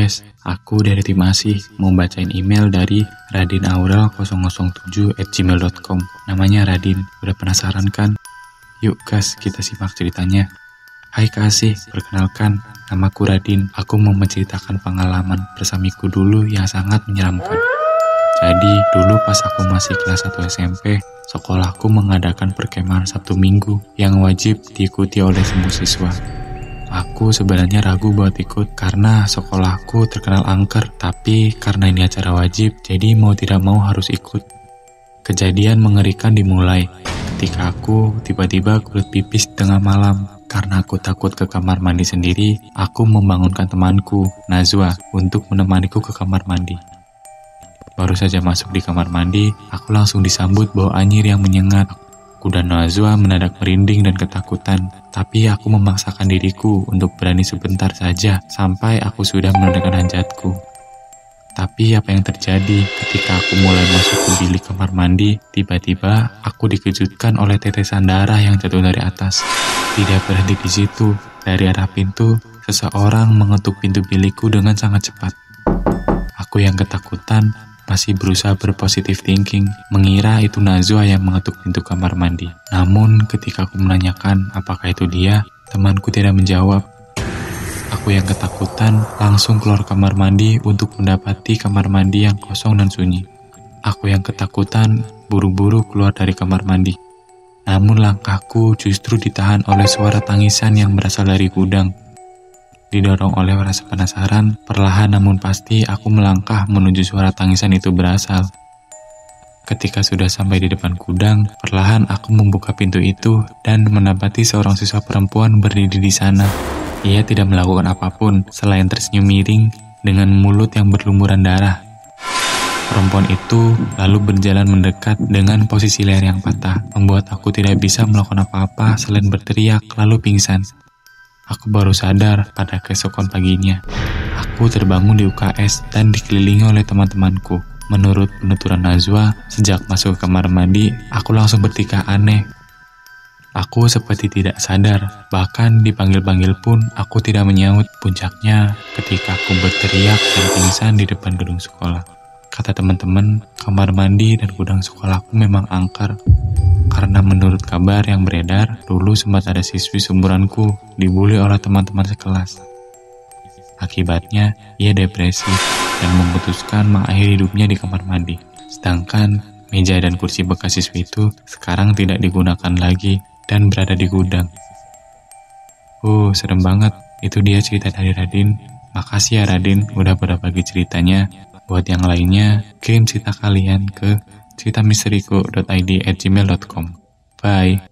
guys, aku dari tim ASI mau bacain email dari radinaurel007@gmail.com. Namanya Radin, udah penasaran kan? Yuk guys, kita simak ceritanya. Hai Kak ASI, perkenalkan, namaku Radin. Aku mau menceritakan pengalaman bersamiku dulu yang sangat menyeramkan. Jadi, dulu pas aku masih kelas 1 SMP, sekolahku mengadakan perkemahan Sabtu Minggu yang wajib diikuti oleh semua siswa. Aku sebenarnya ragu buat ikut karena sekolahku terkenal angker, tapi karena ini acara wajib, jadi mau tidak mau harus ikut. Kejadian mengerikan dimulai ketika aku tiba-tiba kulit pipis tengah malam. Karena aku takut ke kamar mandi sendiri, aku membangunkan temanku, Najwa, untuk menemaniku ke kamar mandi. Baru saja masuk di kamar mandi, aku langsung disambut bau anyir yang menyengat. Aku dan Najwa mendadak merinding dan ketakutan, tapi aku memaksakan diriku untuk berani sebentar saja sampai aku sudah menundukkan hajatku. Tapi apa yang terjadi ketika aku mulai masuk ke bilik kamar mandi, tiba-tiba aku dikejutkan oleh tetesan darah yang jatuh dari atas. Tidak berhenti di situ, dari arah pintu, seseorang mengetuk pintu bilikku dengan sangat cepat. Aku yang ketakutan masih berusaha berpositif thinking, mengira itu Najwa yang mengetuk pintu kamar mandi. Namun ketika aku menanyakan apakah itu dia, temanku tidak menjawab. Aku yang ketakutan langsung keluar kamar mandi untuk mendapati kamar mandi yang kosong dan sunyi. Aku yang ketakutan buru-buru keluar dari kamar mandi. Namun langkahku justru ditahan oleh suara tangisan yang berasal dari gudang. Didorong oleh rasa penasaran, perlahan namun pasti aku melangkah menuju suara tangisan itu berasal. Ketika sudah sampai di depan gudang, perlahan aku membuka pintu itu dan mendapati seorang siswa perempuan berdiri di sana. Ia tidak melakukan apapun selain tersenyum miring dengan mulut yang berlumuran darah. Perempuan itu lalu berjalan mendekat dengan posisi leher yang patah, membuat aku tidak bisa melakukan apa-apa selain berteriak lalu pingsan. Aku baru sadar pada keesokan paginya. Aku terbangun di UKS dan dikelilingi oleh teman-temanku. Menurut penuturan Najwa, sejak masuk ke kamar mandi, aku langsung bertingkah aneh. Aku seperti tidak sadar, bahkan dipanggil-panggil pun aku tidak menyaut. Puncaknya ketika aku berteriak dan pingsan di depan gedung sekolah. Kata teman-teman, kamar mandi dan gudang sekolahku memang angker. Karena menurut kabar yang beredar, dulu sempat ada siswi seumuranku dibully oleh teman-teman sekelas. Akibatnya, ia depresi dan memutuskan mengakhiri hidupnya di kamar mandi. Sedangkan meja dan kursi bekas siswi itu sekarang tidak digunakan lagi dan berada di gudang. Serem banget. Itu dia cerita dari Radin. Makasih ya Radin udah berbagi ceritanya. Buat yang lainnya, kirim cerita kalian ke ceritamisteriku.id@gmail.com. Bye.